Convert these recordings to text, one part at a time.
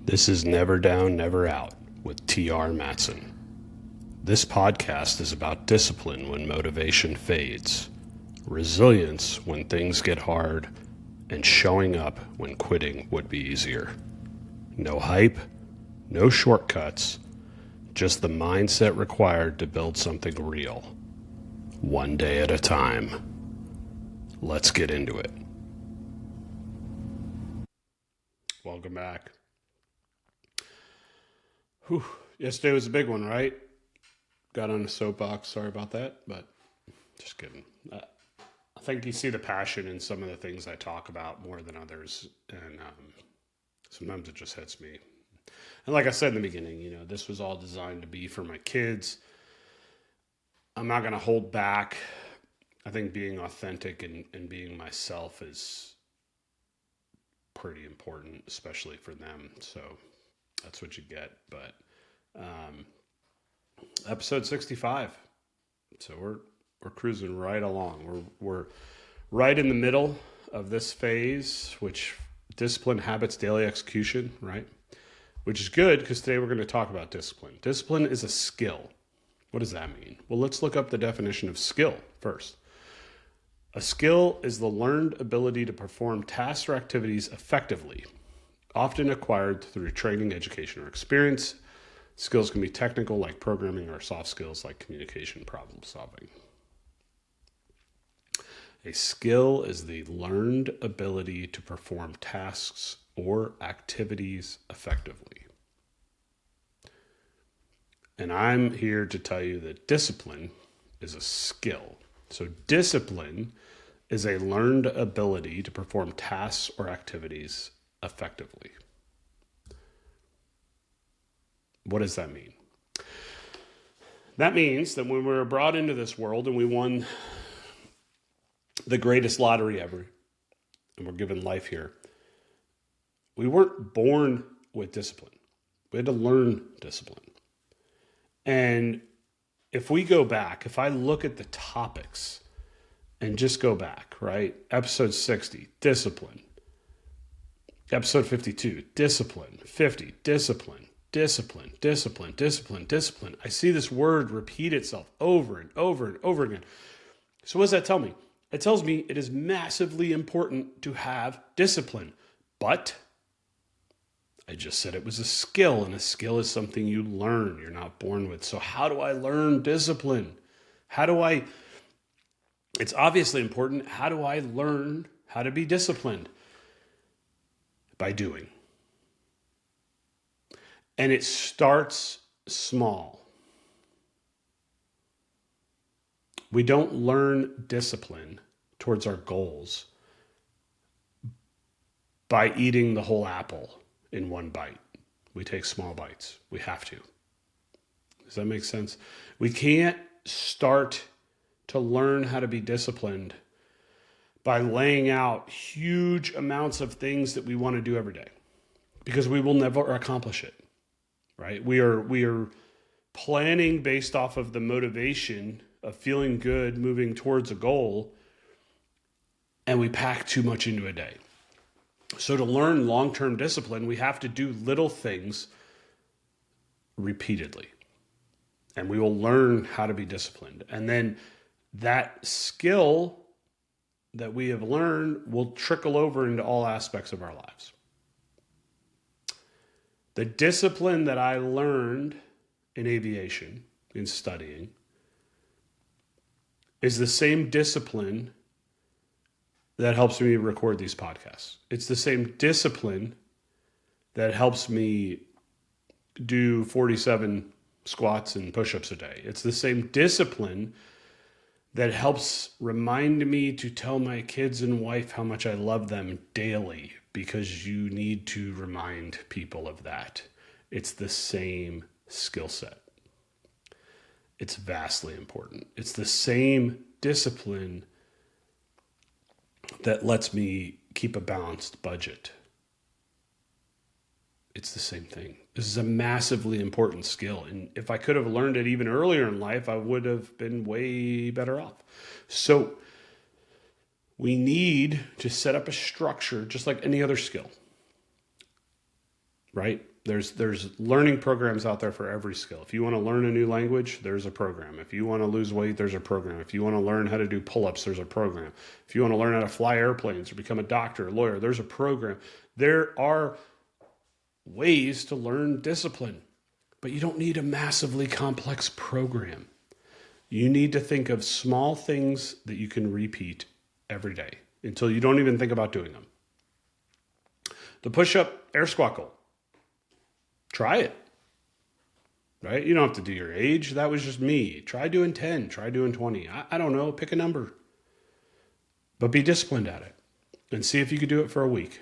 This is Never Down, Never Out with T.R. Matson. This podcast is about discipline when motivation fades, resilience when things get hard, and showing up when quitting would be easier. No hype, no shortcuts, just the mindset required to build something real. One day at a time. Let's get into it. Welcome back. Whew. Yesterday was a big one, right? Got on a soapbox. Sorry about that, but just kidding. I think you see the passion in some of the things I talk about more than others, and sometimes it just hits me. And like I said in the beginning, this was all designed to be for my kids. I'm not going to hold back. I think being authentic and being myself is pretty important, especially for them. So that's what you get. But episode 65. So we're cruising right along. We're right in the middle of this phase, which discipline, habits, daily execution, right? Which is good because today we're going to talk about discipline. Discipline is a skill. What does that mean? Well, let's look up the definition of skill first. A skill is the learned ability to perform tasks or activities effectively, often acquired through training, education, or experience. Skills can be technical, like programming, or soft skills, like communication, problem solving. A skill is the learned ability to perform tasks or activities effectively. And I'm here to tell you that discipline is a skill. So discipline is a learned ability to perform tasks or activities effectively. What does that mean? That means that when we were brought into this world and we won the greatest lottery ever, and we're given life here, we weren't born with discipline. We had to learn discipline. And if we go back, if I look at the topics and just go back, right? Episode 60, discipline. Episode 52, discipline. 50, discipline. Discipline, discipline, discipline, discipline. I see this word repeat itself over and over and over again. So what does that tell me? It tells me it is massively important to have discipline. But I just said it was a skill, and a skill is something you learn. You're not born with. So how do I learn discipline? It's obviously important. How do I learn how to be disciplined? By doing. And it starts small. We don't learn discipline towards our goals by eating the whole apple in one bite. We take small bites. We have to. Does that make sense? We can't start to learn how to be disciplined by laying out huge amounts of things that we want to do every day, because we will never accomplish it, right? We are planning based off of the motivation of feeling good, moving towards a goal, and we pack too much into a day. So to learn long-term discipline, we have to do little things repeatedly. And we will learn how to be disciplined. And then that skill that we have learned will trickle over into all aspects of our lives. The discipline that I learned in aviation, in studying, is the same discipline that helps me record these podcasts. It's the same discipline that helps me do 47 squats and push-ups a day. It's the same discipline that helps remind me to tell my kids and wife how much I love them daily, because you need to remind people of that. It's the same skill set. It's vastly important. It's the same discipline that lets me keep a balanced budget. It's the same thing. This is a massively important skill. And if I could have learned it even earlier in life, I would have been way better off. So we need to set up a structure just like any other skill. right? There's learning programs out there for every skill. If you want to learn a new language, there's a program. If you want to lose weight, there's a program. If you want to learn how to do pull-ups, there's a program. If you want to learn how to fly airplanes or become a doctor, a lawyer, there's a program. There are ways to learn discipline, but you don't need a massively complex program. You need to think of small things that you can repeat every day until you don't even think about doing them. The push-up air squat goal. Try it, right? You don't have to do your age. That was just me. Try doing 10, try doing 20. I don't know, pick a number. But be disciplined at it and see if you could do it for a week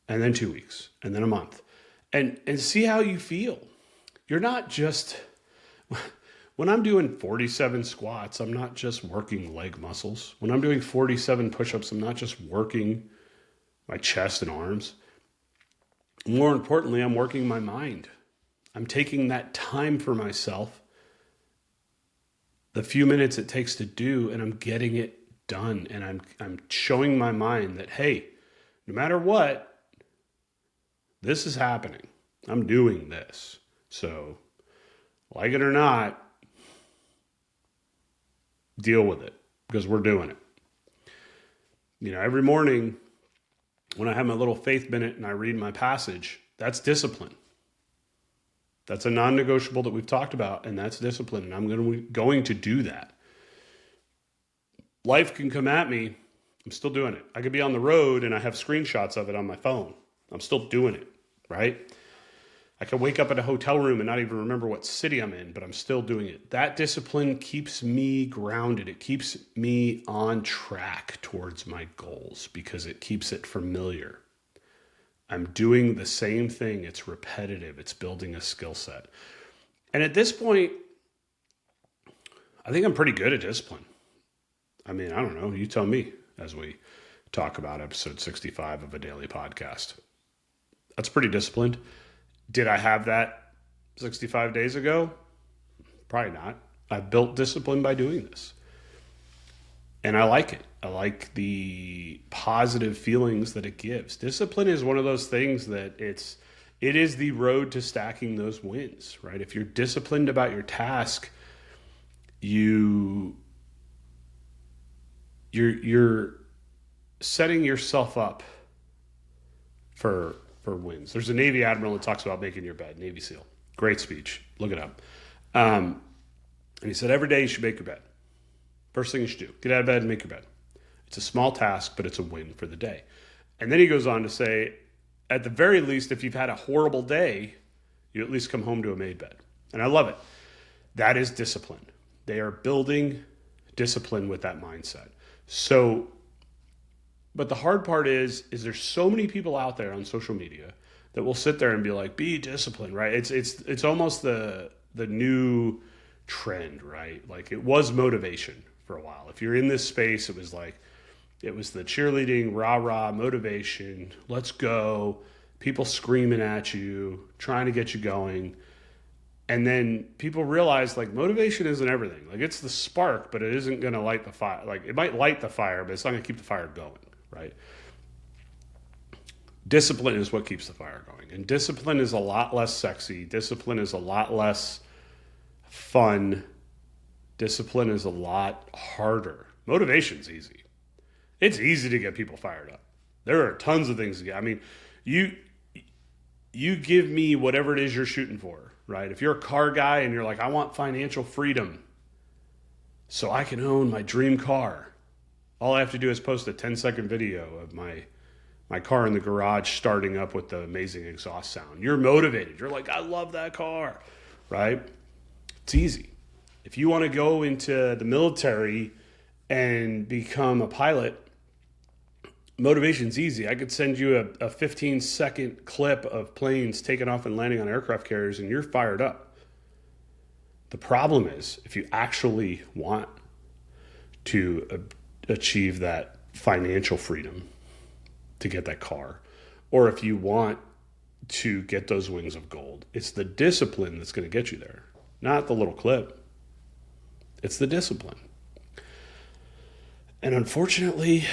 and then 2 weeks and then a month and see how you feel. You're not just, when I'm doing 47 squats, I'm not just working leg muscles. When I'm doing 47 push-ups, I'm not just working my chest and arms. More importantly, I'm working my mind. I'm taking that time for myself, the few minutes it takes to do, and I'm getting it done. And I'm showing my mind that, hey, no matter what, this is happening. I'm doing this. So, like it or not, deal with it because we're doing it. You know, every morning, when I have my little faith minute and I read my passage, that's discipline. That's a non-negotiable that we've talked about, and that's discipline, and I'm going to do that. Life can come at me. I'm still doing it. I could be on the road, and I have screenshots of it on my phone. I'm still doing it, right? I could wake up at a hotel room and not even remember what city I'm in, but I'm still doing it. That discipline keeps me grounded. It keeps me on track towards my goals because it keeps it familiar. I'm doing the same thing. It's repetitive. It's building a skill set. And at this point, I think I'm pretty good at discipline. I mean, I don't know. You tell me as we talk about episode 65 of a daily podcast. That's pretty disciplined. Did I have that 65 days ago? Probably not. I built discipline by doing this. And I like it. I like the positive feelings that it gives. Discipline is one of those things that it is the road to stacking those wins, right? If you're disciplined about your task, you're setting yourself up for wins. There's a Navy admiral that talks about making your bed, Navy SEAL. Great speech. Look it up. And he said, every day you should make your bed. First thing you should do, get out of bed and make your bed. It's a small task, but it's a win for the day. And then he goes on to say, at the very least, if you've had a horrible day, you at least come home to a made bed. And I love it. That is discipline. They are building discipline with that mindset. So, but the hard part is there's so many people out there on social media that will sit there and be like, be disciplined, right? It's almost the new trend, right? Like it was motivation for a while. If you're in this space, it was the cheerleading, rah-rah, motivation, let's go, people screaming at you, trying to get you going. And then people realize like motivation isn't everything. Like it's the spark, but it isn't going to light the fire. Like it might light the fire, but it's not going to keep the fire going, right? Discipline is what keeps the fire going. And discipline is a lot less sexy. Discipline is a lot less fun. Discipline is a lot harder. Motivation's easy. It's easy to get people fired up. There are tons of things to get. I mean, you give me whatever it is you're shooting for, right? If you're a car guy and you're like, I want financial freedom so I can own my dream car. All I have to do is post a 10-second video of my car in the garage starting up with the amazing exhaust sound. You're motivated. You're like, I love that car, right? It's easy. If you want to go into the military and become a pilot, motivation's easy. I could send you a 15-second clip of planes taking off and landing on aircraft carriers and you're fired up. The problem is if you actually want to achieve that financial freedom to get that car, or if you want to get those wings of gold, it's the discipline that's going to get you there, not the little clip. It's the discipline. And unfortunately,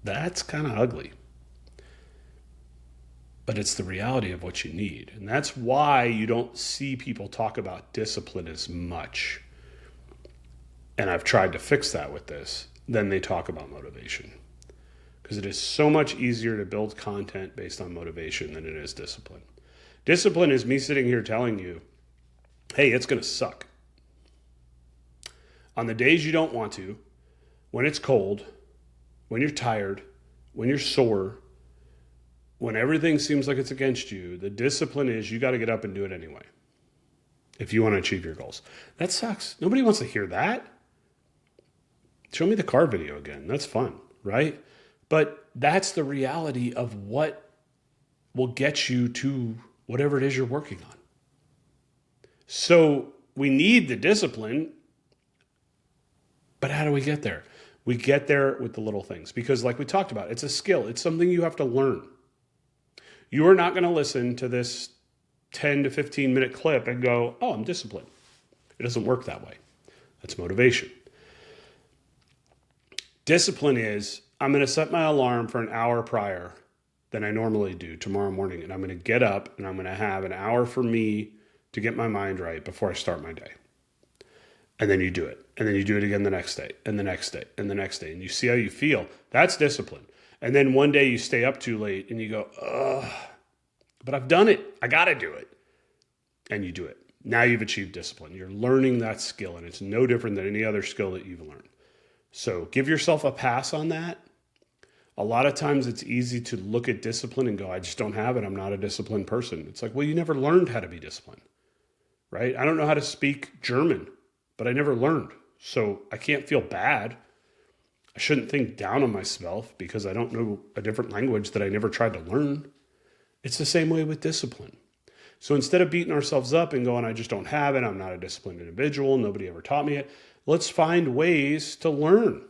that's kind of ugly. but it's the reality of what you need. And that's why you don't see people talk about discipline as much. And I've tried to fix that with this, than they talk about motivation. Because it is so much easier to build content based on motivation than it is discipline. Discipline is me sitting here telling you, hey, it's going to suck. On the days you don't want to, when it's cold, when you're tired, when you're sore, when everything seems like it's against you, the discipline is you got to get up and do it anyway if you want to achieve your goals. That sucks. Nobody wants to hear that. Show me the car video again. That's fun, right? But that's the reality of what will get you to whatever it is you're working on. So we need the discipline, but how do we get there? We get there with the little things because like we talked about, it's a skill. It's something you have to learn. You are not going to listen to this 10 to 15 minute clip and go, oh, I'm disciplined. It doesn't work that way. That's motivation. Discipline is, I'm going to set my alarm for an hour prior than I normally do tomorrow morning. And I'm going to get up and I'm going to have an hour for me to get my mind right before I start my day. And then you do it. And then you do it again the next day and the next day and the next day. And you see how you feel. That's discipline. And then one day you stay up too late and you go, ugh, but I've done it. I got to do it. And you do it. Now you've achieved discipline. You're learning that skill and it's no different than any other skill that you've learned. So give yourself a pass on that. A lot of times it's easy to look at discipline and go, I just don't have it. I'm not a disciplined person. It's like, well, you never learned how to be disciplined, right? I don't know how to speak German, but I never learned. So I can't feel bad. I shouldn't think down on myself because I don't know a different language that I never tried to learn. It's the same way with discipline. So instead of beating ourselves up and going, I just don't have it. I'm not a disciplined individual. Nobody ever taught me it. Let's find ways to learn.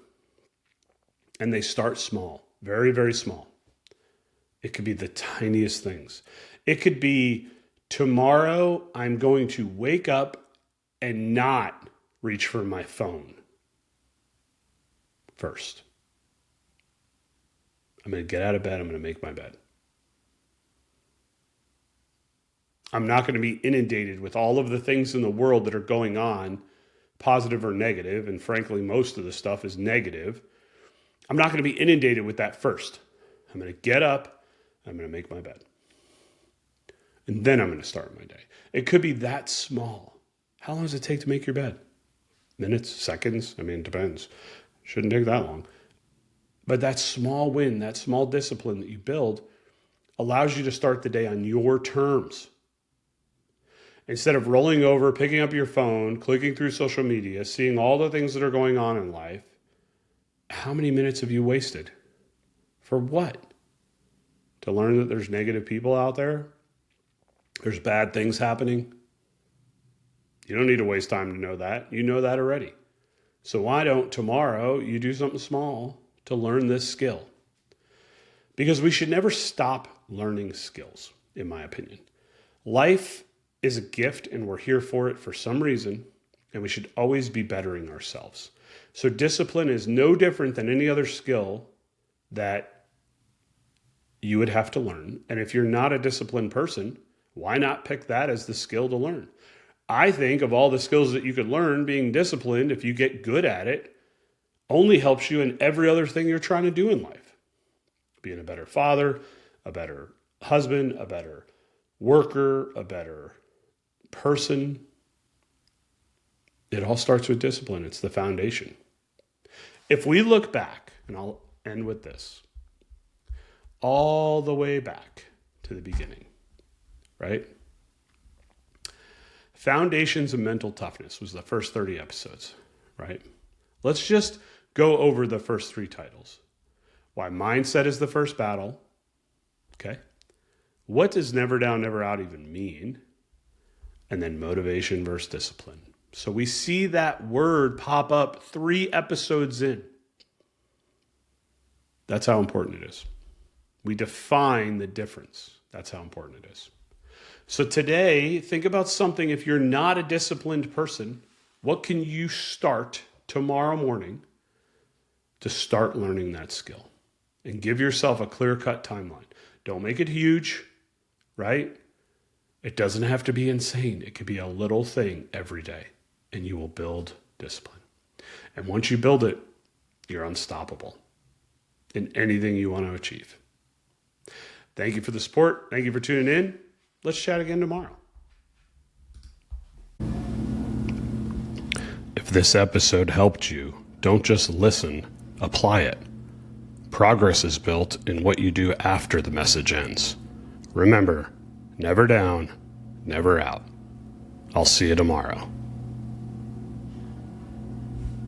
And they start small, very, very small. It could be the tiniest things. It could be tomorrow I'm going to wake up and not reach for my phone first. I'm going to get out of bed. I'm going to make my bed. I'm not going to be inundated with all of the things in the world that are going on, positive or negative, and frankly, most of the stuff is negative. I'm not going to be inundated with that first. I'm going to get up, I'm going to make my bed. And then I'm going to start my day. It could be that small. How long does it take to make your bed? Minutes, seconds? I mean, it depends. Shouldn't take that long. But that small win, that small discipline that you build allows you to start the day on your terms. Instead of rolling over, picking up your phone, clicking through social media, seeing all the things that are going on in life, how many minutes have you wasted? For what? To learn that there's negative people out there? There's bad things happening? You don't need to waste time to know that. You know that already. So why don't tomorrow you do something small to learn this skill? Because we should never stop learning skills, in my opinion. Life is a gift and we're here for it for some reason, and we should always be bettering ourselves. So discipline is no different than any other skill that you would have to learn. And if you're not a disciplined person, why not pick that as the skill to learn? I think of all the skills that you could learn, being disciplined, if you get good at it, only helps you in every other thing you're trying to do in life. Being a better father, a better husband, a better worker, a better person. It all starts with discipline. It's the foundation. If we look back, and I'll end with this, all the way back to the beginning, right? Foundations of Mental Toughness was the first 30 episodes, right? Let's just go over the first 3 titles. Why mindset is the first battle, okay? What does never down, never out even mean? And then motivation versus discipline. So we see that word pop up 3 episodes in. That's how important it is. We define the difference. That's how important it is. So today, think about something. If you're not a disciplined person, what can you start tomorrow morning to start learning that skill? And give yourself a clear-cut timeline. Don't make it huge. right? It doesn't have to be insane. It could be a little thing every day, and you will build discipline. And once you build it, you're unstoppable in anything you want to achieve. Thank you for the support. Thank you for tuning in. Let's chat again tomorrow. If this episode helped you, don't just listen, apply it. Progress is built in what you do after the message ends. Remember, never down, never out. I'll see you tomorrow.